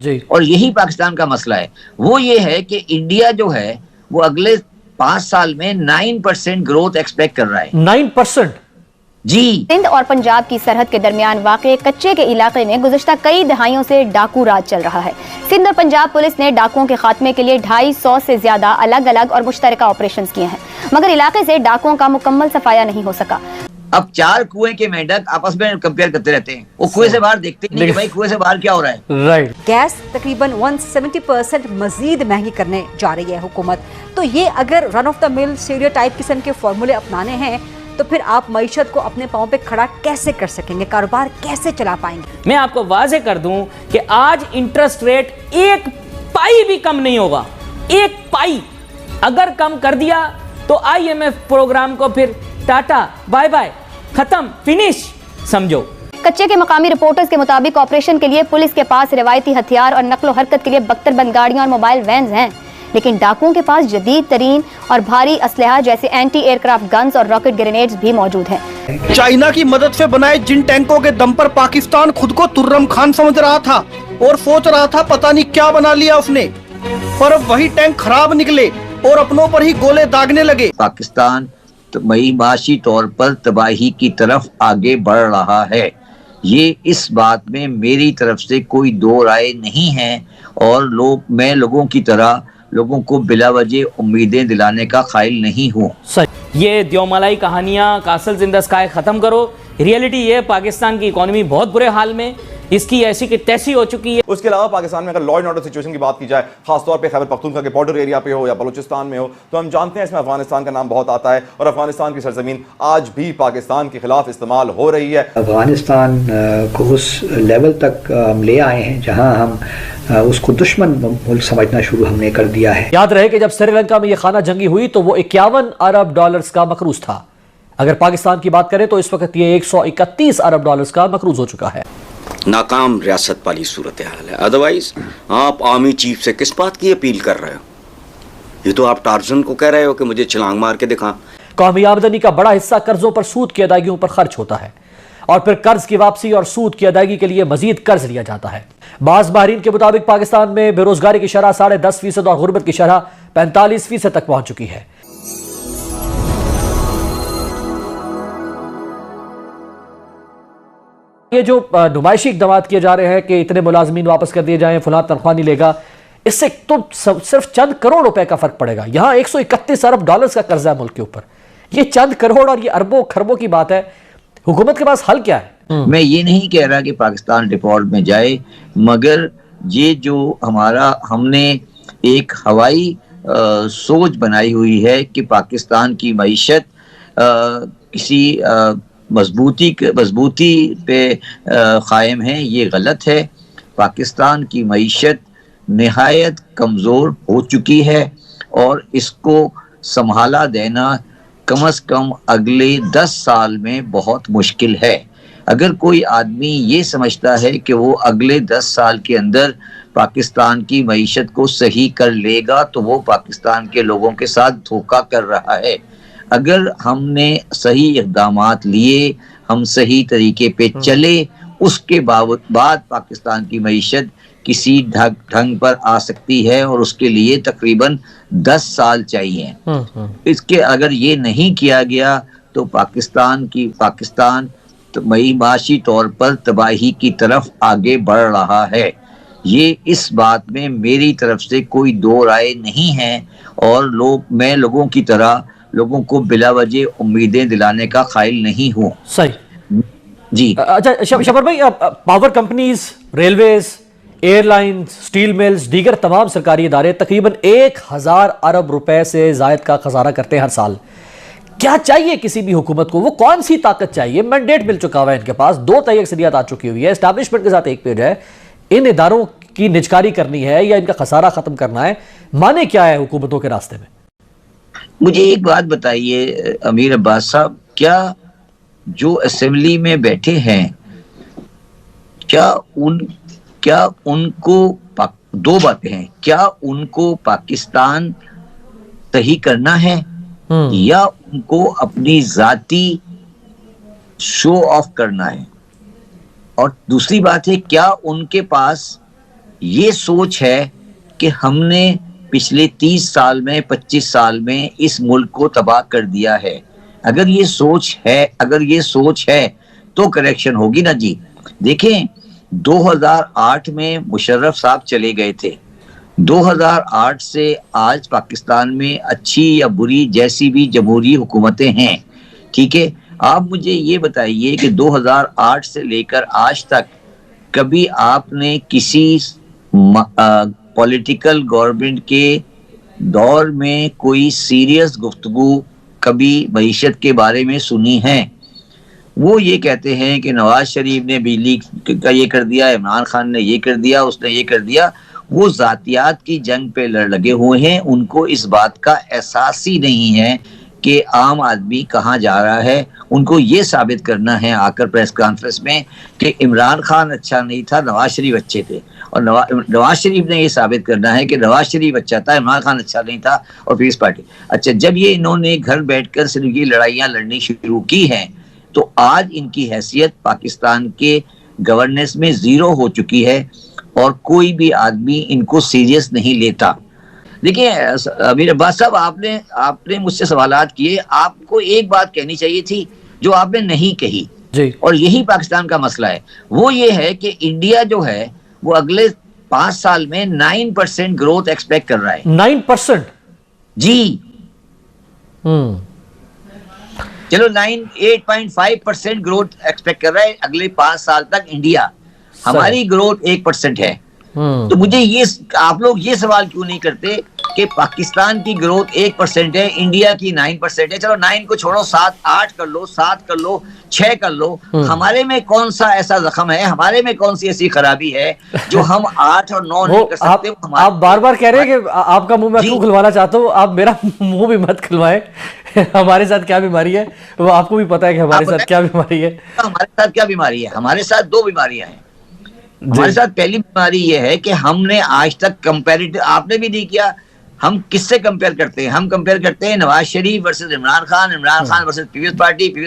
جی اور یہی پاکستان کا مسئلہ ہے. وہ یہ ہے کہ انڈیا جو ہے وہ اگلے 5 سال میں 9% گروتھ ایکسپیکٹ کر رہا ہے. 9%؟ جی. سندھ اور پنجاب کی سرحد کے درمیان واقع کچے کے علاقے میں گزشتہ کئی دہائیوں سے ڈاکو راج چل رہا ہے. سندھ اور پنجاب پولیس نے ڈاکوؤں کے خاتمے کے لیے 250 سے زیادہ الگ الگ اور مشترکہ آپریشنز کیے ہیں، مگر علاقے سے ڈاکوؤں کا مکمل صفایا نہیں ہو سکا. اب 4 کنویں کے مینڈک آپس میں کمپیئر کرتے رہتے ہیں، وہ کنویں سے باہر دیکھتے نہیں کہ بھائی کنویں سے باہر کیا ہو رہا ہے. رائٹ. گیس تقریباً 170% مزید مہنگی کرنے جا رہی ہے حکومت. تو یہ اگر رن آف دا مل اسٹیریو ٹائپ قسم کے فارمولے اپنانے ہیں تو پھر آپ معیشت کو اپنے پاؤں پہ کھڑا کیسے کر سکیں گے، کاروبار کیسے چلا پائیں گے؟ میں آپ کو واضح کر دوں کہ آج انٹرسٹ ریٹ 1 پائی بھی کم نہیں ہوگا. 1 پائی اگر کم کر دیا تو IMF پروگرام کو پھر ٹاٹا بائے بائے، ختم، فنش سمجھو. کچے کے مقامی رپورٹرز کے مطابق آپریشن کے لیے پولیس کے پاس روایتی ہتھیار اور نقل و حرکت کے لیے 72 بند گاڑیاں اور موبائل وینز ہیں، لیکن ڈاکوؤں کے پاس جدید ترین اور بھاری اسلحہ جیسے اینٹی ایئر کرافٹ گنز اور راکٹ گرینیڈز بھی موجود ہیں. چائنا کی مدد سے بنائے جن ٹینکوں کے دم پر پاکستان خود کو ترم خان سمجھ رہا تھا اور سوچ رہا تھا پتہ نہیں کیا بنا لیا اس نے، پر اب وہی ٹینک خراب نکلے اور اپنوں پر ہی گولے داغنے لگے. پاکستان معاشی طور پر تباہی کی طرف آگے بڑھ رہا ہے، یہ اس بات میں میری طرف سے کوئی دو رائے نہیں ہے، اور میں لوگوں کی طرح لوگوں کو بلا وجہ امیدیں دلانے کا قائل نہیں ہوں. یہ دیومالائی کہانیاں کاسلز ان دی اسکائی ختم کرو. ریئلٹی یہ پاکستان کی اکانومی بہت برے حال میں، اس کی ایسی کہ تیسی ہو چکی ہے. اس کے علاوہ پاکستان میں اگر لا اینڈ آرڈر سچویشن کی بات کی جائے، خاص طور پہ خیبر پختونخوا کے بارڈر ایریا پہ ہو یا بلوچستان میں ہو، تو ہم جانتے ہیں اس میں افغانستان کا نام بہت آتا ہے، اور افغانستان کی سرزمین آج بھی پاکستان کے خلاف استعمال ہو رہی ہے. افغانستان کو اس لیول تک ہم لے آئے ہیں جہاں ہم اس کو دشمن ملک سمجھنا شروع ہم نے کر دیا ہے. یاد رہے کہ جب سری لنکا میں یہ خانہ جنگی ہوئی تو وہ 51 ارب ڈالرز کا مقروض تھا. اگر پاکستان کی بات کریں تو اس وقت یہ 131 ارب ڈالرز کا مقروض ہو چکا ہے. ناکام ریاست والی صورتحال ہے. ادروائز آپ آرمی چیف سے کس بات کی اپیل کر رہے ہو؟ یہ تو آپ ٹارزن کو کہہ رہے ہو کہ مجھے چھلانگ مار کے دکھا. قومی آمدنی کا بڑا حصہ قرضوں پر سود کی ادائیگیوں پر خرچ ہوتا ہے، اور پھر قرض کی واپسی اور سود کی ادائیگی کے لیے مزید قرض لیا جاتا ہے. بعض ماہرین کے مطابق پاکستان میں بے روزگاری کی شرح 10.5% اور غربت کی شرح 45% تک پہنچ چکی ہے. یہ جو نمائشی اقدامات کیے جا رہے ہیں کہ اتنے ملازمین واپس کر دیے جائیں، فلاں تنخواہ نہیں لے گا، اس سے تو صرف چند کروڑ روپے کا فرق پڑے گا. یہاں 131 ارب ڈالرز کا قرضہ ہے ملک کے اوپر. یہ چند کروڑ اور یہ اربوں خربوں کی بات ہے. حکومت کے پاس حل کیا ہے؟ میں یہ نہیں کہہ رہا کہ پاکستان ڈیفالٹ میں جائے، مگر یہ جو ہم نے ایک ہوائی سوچ بنائی ہوئی ہے کہ پاکستان کی معیشت کسی مضبوطی پہ قائم ہے، یہ غلط ہے. پاکستان کی معیشت نہایت کمزور ہو چکی ہے، اور اس کو سنبھالا دینا کم از کم اگلے 10 سال میں بہت مشکل ہے. اگر کوئی آدمی یہ سمجھتا ہے کہ وہ اگلے 10 سال کے اندر پاکستان کی معیشت کو صحیح کر لے گا تو وہ پاکستان کے لوگوں کے ساتھ دھوکہ کر رہا ہے. اگر ہم نے صحیح اقدامات لیے، ہم صحیح طریقے پہ چلے، اس کے بعد پاکستان کی معیشت کسی ڈھنگ پر آ سکتی ہے، اور اس کے لیے تقریباً 10 سال چاہیے. اس کے اگر یہ نہیں کیا گیا تو پاکستان معاشی طور پر تباہی کی طرف آگے بڑھ رہا ہے. یہ اس بات میں میری طرف سے کوئی دو رائے نہیں ہے، اور میں لوگوں کی طرح لوگوں کو بلا وجہ امیدیں دلانے کا قائل نہیں ہوں. صحیح جی. اچھا شبر بھائی، power companies, railways, airlines, steel mills, دیگر تمام سرکاری ادارے تقریباً 1000 ارب روپے سے زائد کا خسارہ کرتے ہیں ہر سال. کیا چاہیے کسی بھی حکومت کو؟ وہ کون سی طاقت چاہیے؟ مینڈیٹ مل چکا ہوا ہے ان کے پاس، 2 تہائی اکثریت آ چکی ہوئی ہے، اسٹیبلشمنٹ کے ساتھ ایک پیج ہے. ان اداروں کی نجکاری کرنی ہے یا ان کا خسارہ ختم کرنا ہے؟ مانے کیا ہے حکومتوں کے راستے میں؟ مجھے ایک بات بتائیے امیر عباس صاحب، کیا جو اسمبلی میں بیٹھے ہیں، کیا ان کو 2 باتیں ہیں، کیا ان کو پاکستان صحیح کرنا ہے یا ان کو اپنی ذاتی شو آف کرنا ہے؟ اور دوسری بات ہے، کیا ان کے پاس یہ سوچ ہے کہ ہم نے پچھلے 30 سال میں 25 سال میں اس ملک کو تباہ کر دیا ہے. اگر یہ سوچ ہے تو کریکشن ہوگی نا جی. دیکھیں 2008 میں مشرف صاحب چلے گئے تھے. 2008 سے آج پاکستان میں اچھی یا بری جیسی بھی جمہوری حکومتیں ہیں, ٹھیک ہے. آپ مجھے یہ بتائیے کہ 2008 سے لے کر آج تک کبھی آپ نے کسی پولیٹیکل گورنمنٹ کے دور میں کوئی سیریس گفتگو کبھی معیشت کے بارے میں سنی ہے؟ وہ یہ کہتے ہیں کہ نواز شریف نے بجلی کا یہ کر دیا, عمران خان نے یہ کر دیا, اس نے یہ کر دیا. وہ ذاتیات کی جنگ پہ لگے ہوئے ہیں. ان کو اس بات کا احساس ہی نہیں ہے کہ عام آدمی کہاں جا رہا ہے. ان کو یہ ثابت کرنا ہے آ کر پریس کانفرنس میں کہ عمران خان اچھا نہیں تھا, نواز شریف اچھے تھے. اور نواز شریف نے یہ ثابت کرنا ہے کہ نواز شریف اچھا تھا, عمران خان اچھا نہیں تھا, اور پیپلز پارٹی. اچھا, جب یہ انہوں نے گھر بیٹھ کر صرف یہ لڑائیاں لڑنی شروع کی ہیں تو آج ان کی حیثیت پاکستان کے گورننس میں زیرو ہو چکی ہے اور کوئی بھی آدمی ان کو سیریس نہیں لیتا. دیکھیں امیر عباس صاحب, آپ نے مجھ سے سوالات کیے, آپ کو ایک بات کہنی چاہیے تھی جو آپ نے نہیں کہی جی. اور یہی پاکستان کا مسئلہ ہے. وہ یہ ہے کہ انڈیا جو ہے وہ اگلے 5 سال میں 9% گروتھ ایکسپیکٹ کر رہا ہے. 9% جی, چلو 8.5% گروتھ ایکسپیکٹ کر رہا ہے اگلے 5 سال تک انڈیا. ہماری گروتھ 1% ہے. تو مجھے یہ آپ لوگ یہ سوال کیوں نہیں کرتے کہ پاکستان کی گروتھ 1% ہے, انڈیا کی 9% ہے. چلو 9 کو چھوڑو, 8 کر لو, 7 کر لو, 6 کر لو. ہمارے میں کون سا ایسا زخم ہے, ہمارے میں کون سی ایسی خرابی ہے جو ہم 8 اور 9 نہیں کر سکتے؟ آپ بار بار کہہ رہے ہیں کہ آپ کا منہ میں کیوں کھلوانا چاہتا ہوں, آپ میرا منہ بھی مت کھلوائیں. ہمارے ساتھ کیا بیماری ہے وہ آپ کو بھی پتا ہے کہ ہمارے ساتھ کیا بیماری ہے. ہمارے ساتھ کیا بیماری ہے؟ ہمارے ساتھ 2 بیماریاں ہیں. ہمارے ساتھ پہلی بیماری یہ ہے کہ ہم نے آج تک کمپیریٹو, آپ نے بھی نہیں کیا, ہم کس سے کمپیئر کرتے ہیں؟ ہم کمپیئر کرتے ہیں Nawaz Sharif versus Imran Khan, Imran Khan versus Peoples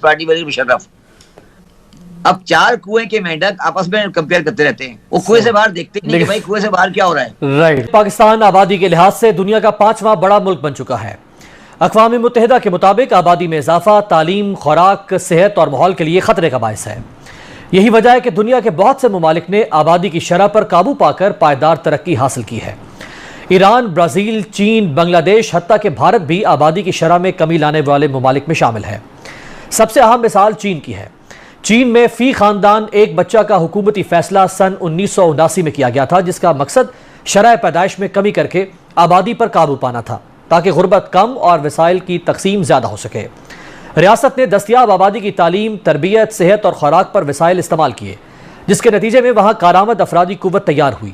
Party versus Musharraf. اب 4 کنویں کے مینڈک آپس میں کمپیئر کرتے رہتے ہیں. وہ کنویں سے باہر دیکھتے نہیں کہ بھائی کنویں سے باہر کیا ہو رہا ہے. رائٹ. پاکستان آبادی کے لحاظ سے دنیا کا 5واں بڑا ملک بن چکا ہے. اقوام متحدہ کے مطابق آبادی میں اضافہ تعلیم, خوراک, صحت اور ماحول کے لیے خطرے کا باعث ہے. یہی وجہ ہے کہ دنیا کے بہت سے ممالک نے آبادی کی شرح پر قابو پا کر پائیدار ترقی حاصل کی ہے. ایران, برازیل, چین, بنگلہ دیش, حتیٰ کہ بھارت بھی آبادی کی شرح میں کمی لانے والے ممالک میں شامل ہے. سب سے اہم مثال چین کی ہے. چین میں فی خاندان ایک بچہ کا حکومتی فیصلہ سن 1979 میں کیا گیا تھا, جس کا مقصد شرح پیدائش میں کمی کر کے آبادی پر قابو پانا تھا تاکہ غربت کم اور وسائل کی تقسیم زیادہ ہو سکے. ریاست نے دستیاب آبادی کی تعلیم, تربیت, صحت اور خوراک پر وسائل استعمال کیے, جس کے نتیجے میں وہاں کارآمد افرادی قوت تیار ہوئی.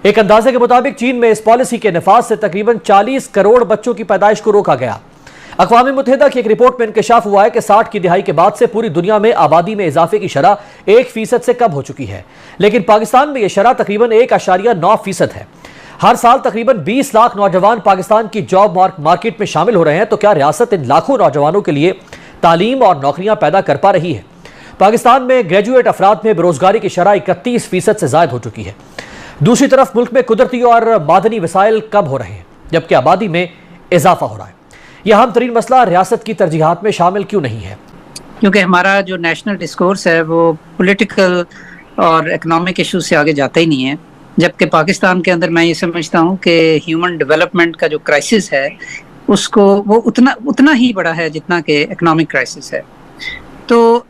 ایک اندازے کے مطابق چین میں اس پالیسی کے نفاذ سے تقریباً 40 کروڑ بچوں کی پیدائش کو روکا گیا. اقوام متحدہ کی ایک رپورٹ میں انکشاف ہوا ہے کہ 60 کی دہائی کے بعد سے پوری دنیا میں آبادی میں اضافے کی شرح 1% سے کم ہو چکی ہے, لیکن پاکستان میں یہ شرح تقریباً 1.9% ہے. ہر سال تقریباً 20 لاکھ نوجوان پاکستان کی جاب مارکیٹ میں شامل ہو رہے ہیں. تو کیا ریاست ان لاکھوں نوجوانوں کے لیے تعلیم اور نوکریاں پیدا کر پا رہی ہے؟ پاکستان میں گریجویٹ افراد میں بےروزگاری کی شرح 31% سے زائد ہو چکی ہے. دوسری طرف ملک میں قدرتی اور معدنی وسائل کم ہو رہے ہیں جبکہ آبادی میں اضافہ ہو رہا ہے. یہ اہم ترین مسئلہ ریاست کی ترجیحات میں شامل کیوں نہیں ہے؟ کیونکہ ہمارا جو نیشنل ڈسکورس ہے وہ پولیٹیکل اور اکنامک ایشو سے آگے جاتا ہی نہیں ہے, جبکہ پاکستان کے اندر میں یہ سمجھتا ہوں کہ ہیومن ڈیولپمنٹ کا جو کرائسس ہے اس کو وہ اتنا ہی بڑا ہے جتنا کہ اکنامک کرائسس ہے. تو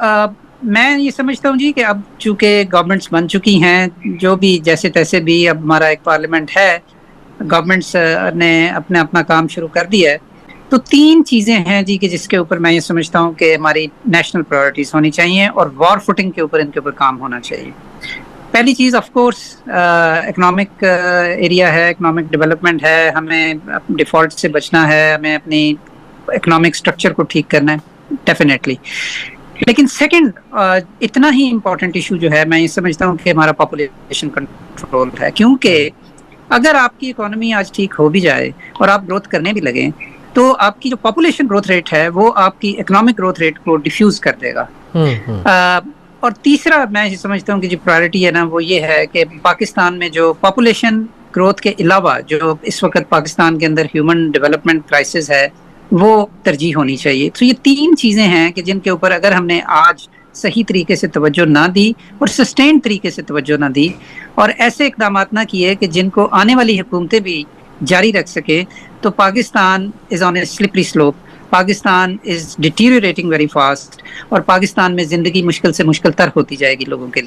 میں یہ سمجھتا ہوں جی کہ اب چونکہ گورنمنٹس بن چکی ہیں, جو بھی جیسے تیسے بھی, اب ہمارا ایک پارلیمنٹ ہے, گورنمنٹس نے اپنا کام شروع کر دیا ہے, تو 3 چیزیں ہیں جی کہ جس کے اوپر میں یہ سمجھتا ہوں کہ ہماری نیشنل پرائورٹیز ہونی چاہیے اور وار فوٹنگ کے اوپر ان کے اوپر کام ہونا چاہیے. پہلی چیز آف کورس اکنامک ایریا ہے, اکنامک ڈیولپمنٹ ہے, ہمیں ڈیفالٹ سے بچنا ہے, ہمیں اپنی اکنامک اسٹرکچر کو ٹھیک کرنا ہے ڈیفینیٹلی. لیکن سیکنڈ اتنا ہی امپورٹنٹ ایشو جو ہے میں یہ سمجھتا ہوں کہ ہمارا پاپولیشن کنٹرول ہے, کیونکہ اگر آپ کی اکانومی آج ٹھیک ہو بھی جائے اور آپ گروتھ کرنے بھی لگیں تو آپ کی جو پاپولیشن گروتھ ریٹ ہے وہ آپ کی اکنامک گروتھ ریٹ کو ڈیفیوز کر دے گا. اور تیسرا میں یہ سمجھتا ہوں کہ جو پرائرٹی ہے نا وہ یہ ہے کہ پاکستان میں جو پاپولیشن گروتھ کے علاوہ جو اس وقت پاکستان کے اندر ہیومن ڈیولپمنٹ کرائسس ہے وہ ترجیح ہونی چاہیے. تو یہ 3 چیزیں ہیں کہ جن کے اوپر اگر ہم نے آج صحیح طریقے سے توجہ نہ دی اور سسٹین طریقے سے توجہ نہ دی اور ایسے اقدامات نہ کیے کہ جن کو آنے والی حکومتیں بھی جاری رکھ سکے, تو پاکستان از آن اے سلپری سلوپ. پاکستان از ڈیٹیریوریٹنگ ویری فاسٹ اور پاکستان میں زندگی مشکل سے مشکل تر ہوتی جائے گی لوگوں کے لیے.